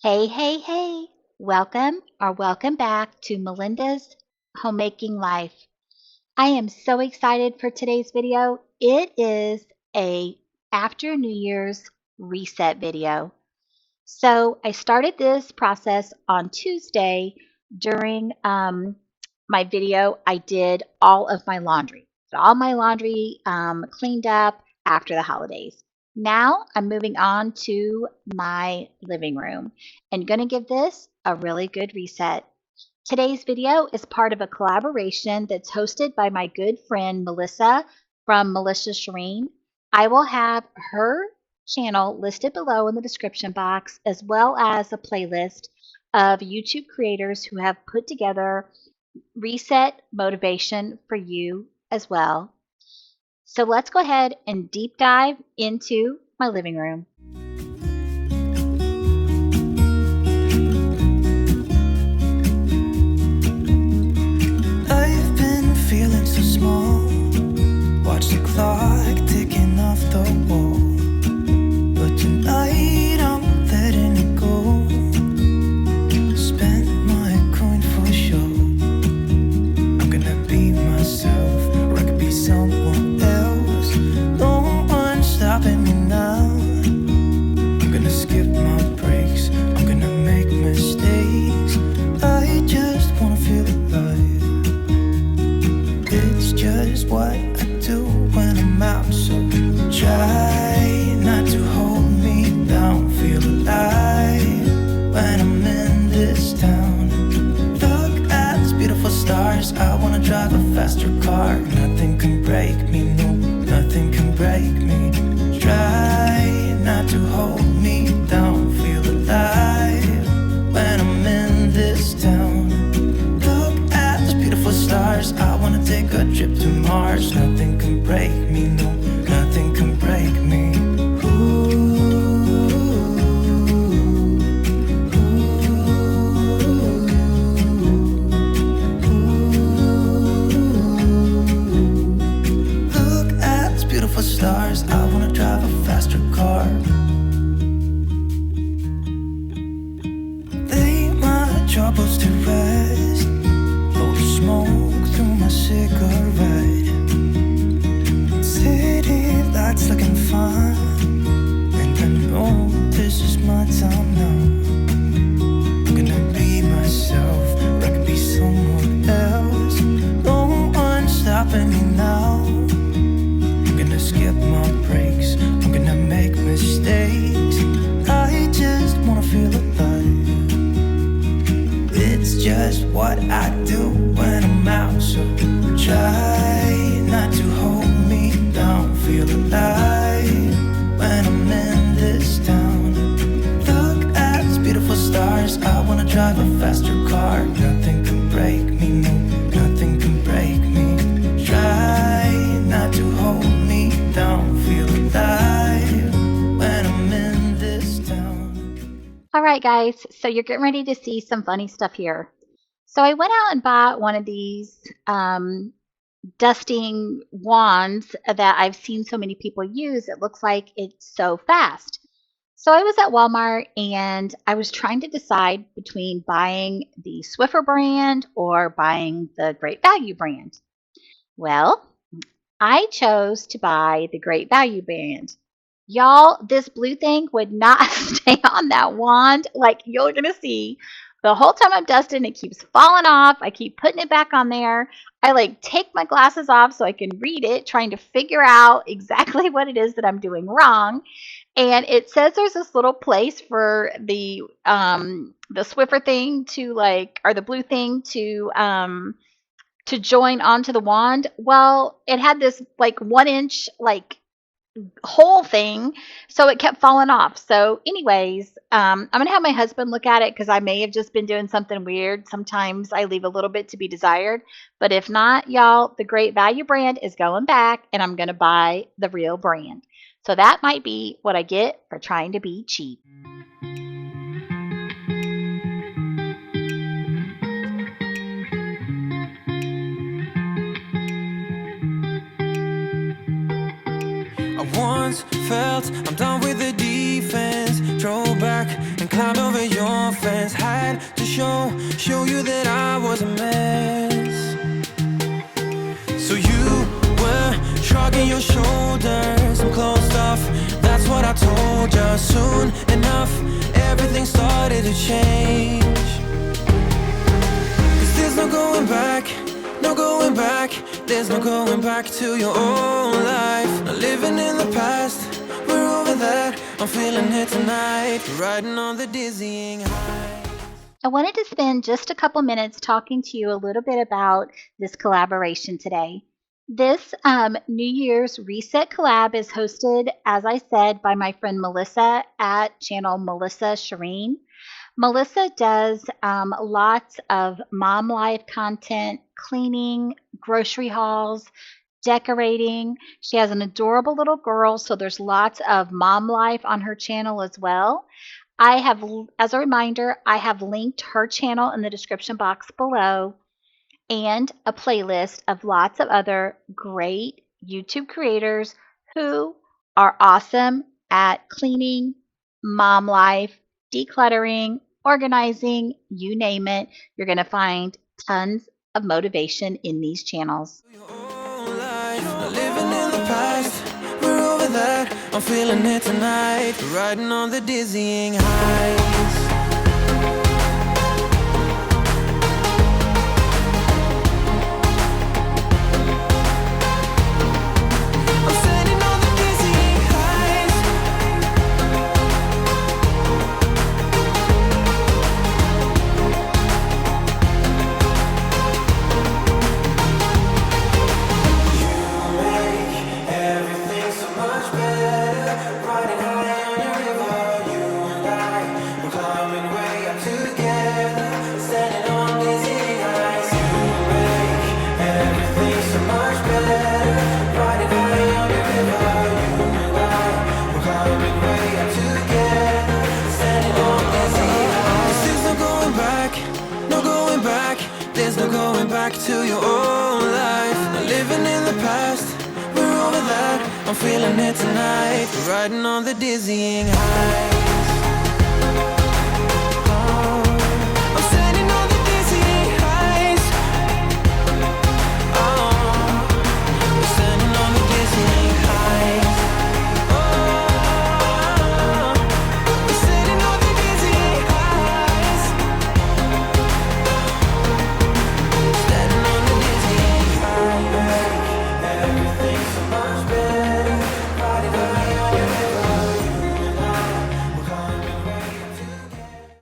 Hey, hey, hey. Welcome back to Melinda's Homemaking Life. I am so excited for today's video. It is a after New Year's reset video. So I started this process on Tuesday during my video. I did all of my laundry. All my laundry cleaned up after the holidays. Now I'm moving on to my living room and going to give this a really good reset. Today's video is part of a collaboration that's hosted by my good friend Melissa from Melissa Shireen. I will have her channel listed below in the description box, as well as a playlist of YouTube creators who have put together reset motivation for you as well. So let's go ahead and deep dive into my living room. I've been feeling so small. Watch the clock ticking off the wall. But tonight I'm letting it go. Spend my coin for sure. I'm gonna be myself, or I could be someone else. No one's stopping me now. I'm gonna skip my breaks. I'm gonna make mistakes. I just wanna feel alive. It's just what I do when I'm out, so try not to hold me down. Feel alive when I'm in this town. Look at these beautiful stars. I wanna drive a faster car. Nothing can break me, no, nothing can break me. Try not to hold me down. Feel alive when I'm in this town. Look at these beautiful stars. I wanna take a trip to Mars. Nothing can break me, no, nothing can break me. Look at these beautiful stars. I wanna drive a faster car. Lay my troubles to rest. Blow the smoke through my cigarette. City lights looking fine, and I know this is my time now. I'm gonna be myself, or I could be someone else. No one's stopping me now. I'm gonna skip my breaks. I'm gonna make mistakes. I just wanna feel alive. It's just what I do when I'm out, so try not to hold me down. Feel alive when I'm in this town. Look at these beautiful stars. I wanna drive a faster car. Nothing can break me, no, nothing can break me. Try not to hold me down. Feel alive when I'm in this town. All right, guys, so you're getting ready to see some funny stuff here. So I went out and bought one of these dusting wands that I've seen so many people use. It looks like it's so fast. So I was at Walmart and I was trying to decide between buying the Swiffer brand or buying the Great Value brand. Well, I chose to buy the Great Value brand. Y'all, this blue thing would not stay on that wand. Like you're going to see the whole time I'm dusting, it keeps falling off. I keep putting it back on there. I like take my glasses off so I can read it, trying to figure out exactly what it is that I'm doing wrong. And it says there's this little place for the Swiffer thing to like, or the blue thing to join onto the wand. Well, it had this like 1 inch like whole thing, so it kept falling off. So anyways, I'm gonna have my husband look at it because I may have just been doing something weird. Sometimes I leave a little bit to be desired, but if not, y'all, the Great Value brand is going back and I'm gonna buy the real brand. So that might be what I get for trying to be cheap. I once felt I'm done with the defense. Drove back and climbed over your fence, had to show you that I was a mess. So you were shrugging your shoulders and closed off. That's what I told you. Soon enough, everything started to change. 'Cause there's no going back, no going back. There's no going back to your old life. Not living in the past, we're over that. I'm feeling it tonight, riding on the dizzying high. I wanted to spend just a couple minutes talking to you a little bit about this collaboration today. This New Year's Reset Collab is hosted, as I said, by my friend Melissa at channel Melissa Shireen. Melissa does lots of mom life content, cleaning, grocery hauls, decorating. She has an adorable little girl, so there's lots of mom life on her channel as well. As a reminder, I have linked her channel in the description box below and a playlist of lots of other great YouTube creators who are awesome at cleaning, mom life, decluttering, organizing, you name it. You're going to find tons of motivation in these channels. Living in the past, we're over that. I'm feeling it tonight, riding on the dizzying highs. To your old life, not living in the past, we're over that. I'm feeling it tonight, riding on the dizzying highs. I'm standing on the dizzying highs. We're standing on the dizzying highs. We're standing on the dizzying highs.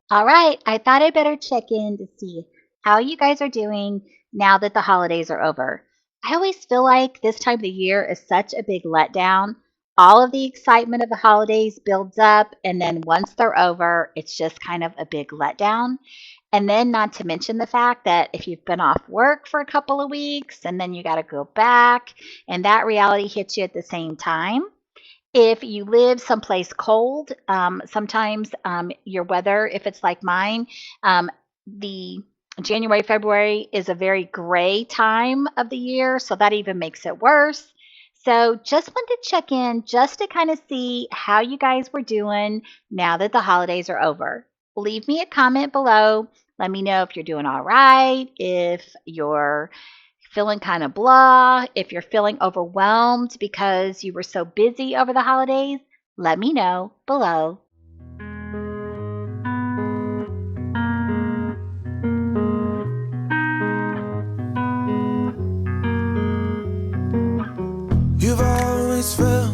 All right, I thought I'd better check in to see how you guys are doing now that the holidays are over. I always feel like this time of the year is such a big letdown. All of the excitement of the holidays builds up, and then once they're over, it's just kind of a big letdown. And then, not to mention the fact that if you've been off work for a couple of weeks and then you got to go back, and that reality hits you at the same time. If you live someplace cold, sometimes your weather, if it's like mine, the January, February is a very gray time of the year, so that even makes it worse. So just wanted to check in just to kind of see how you guys were doing now that the holidays are over. Leave me a comment below. Let me know if you're doing all right, if you're feeling kind of blah, if you're feeling overwhelmed because you were so busy over the holidays. Let me know below. You've always felt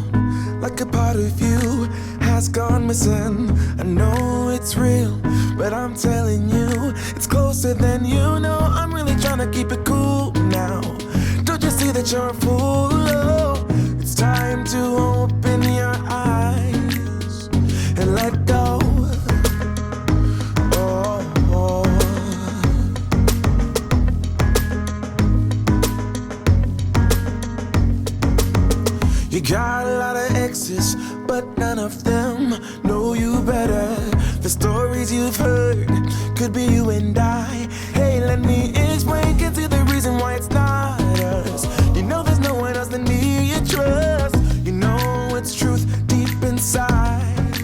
like a part of you has gone missing. I know it's real, but I'm telling you, it's closer than you know. I'm really trying to keep it cool now. Don't you see that you're a fool? Oh, it's time to open your eyes and let go. You got a lot of exes, but none of them know you better. The stories you've heard could be you and I. Hey, let me explain, get to the reason why it's not us. You know there's no one else than me you trust. You know it's truth deep inside.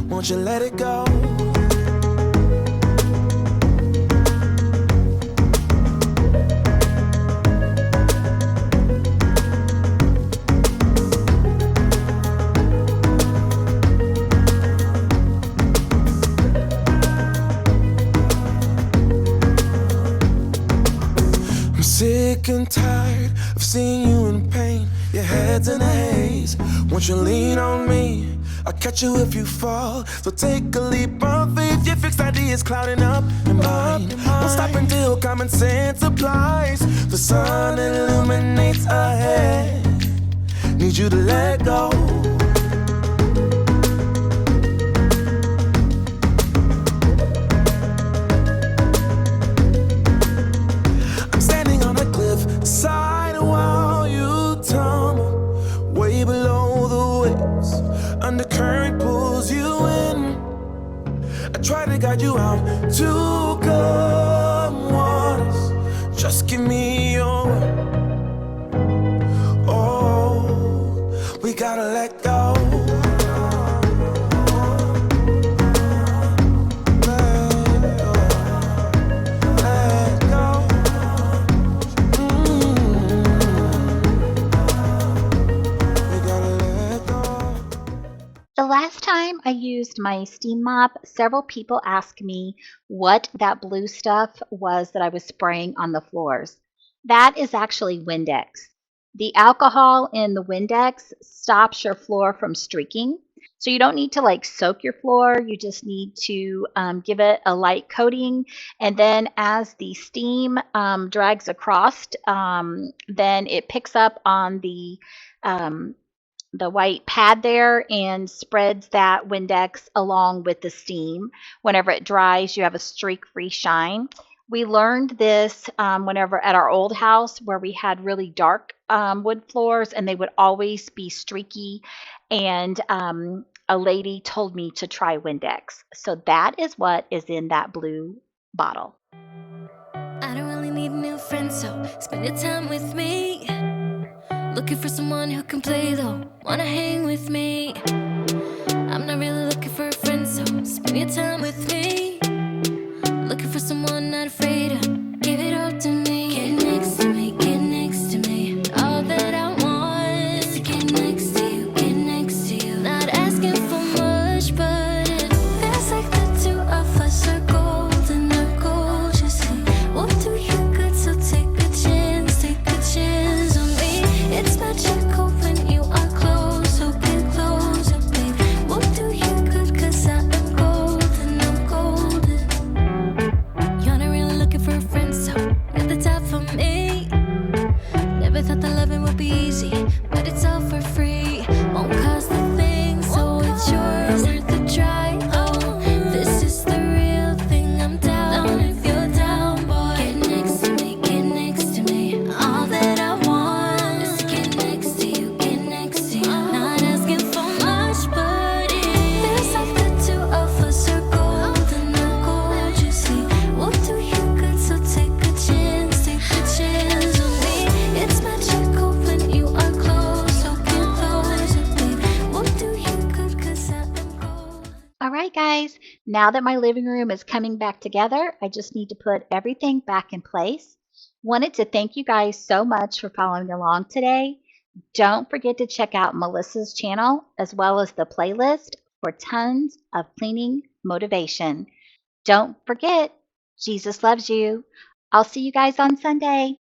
Won't you let it go? sick and tired of seeing you in pain. Your head's in a haze. Won't you lean on me? I'll catch you if you fall. So take a leap of faith. Your fixed ideas clouding up your mind. Won't stop until common sense applies. The sun illuminates ahead. Need you to let go. I'm standing on a cliff side while you tumble way below the waves. Undercurrent pulls you in. I try to guide you out to calm waters. Just give me your word. Oh, we gotta let go. Let go. We gotta let go. The last time I used my steam mop, several people asked me what that blue stuff was that I was spraying on the floors. That is actually Windex. The alcohol in the Windex stops your floor from streaking. So you don't need to like soak your floor. You just need to give it a light coating. And then as the steam drags across, then it picks up on the white pad there and spreads that Windex along with the steam. Whenever it dries, you have a streak-free shine. We learned this whenever at our old house where we had really dark wood floors and they would always be streaky. And a lady told me to try Windex. So that is what is in that blue bottle. I don't really need new friends, so spend your time with me. Looking for someone who can play though, wanna hang with me. I'm not really looking for a friend, so spend your time with me. Looking for someone not afraid to give it all to me. Get next to me, get next to me. All that I want is to get next to you, get next to you. Not asking for much, but it feels like the two of us are golden or gold. You see, we'll do you good, so take a chance on me. It's magical when you are close, so get closer, babe. We'll do you good, cause I am golden, I'm golden. You're not really looking for a friend, so at the top for me. Never thought that loving would be easy, but it's all for free. Won't cost a thing, so it's yours, worth the try. Oh, this is the real thing, I'm down if you're down, boy. Get next to me, get next to me. All that I want is to get next to you, get next to you. Not asking for much, but it feels like the two of us are golden or gold. You see, we'll do you good, so take a chance on me. It's magical when you are close, so get closer, babe. We'll do you good, cause I am gold. All right, guys, now that my living room is coming back together, I just need to put everything back in place. Wanted to thank you guys so much for following along today. Don't forget to check out Melissa's channel as well as the playlist for tons of cleaning motivation. Don't forget, Jesus loves you. I'll see you guys on Sunday.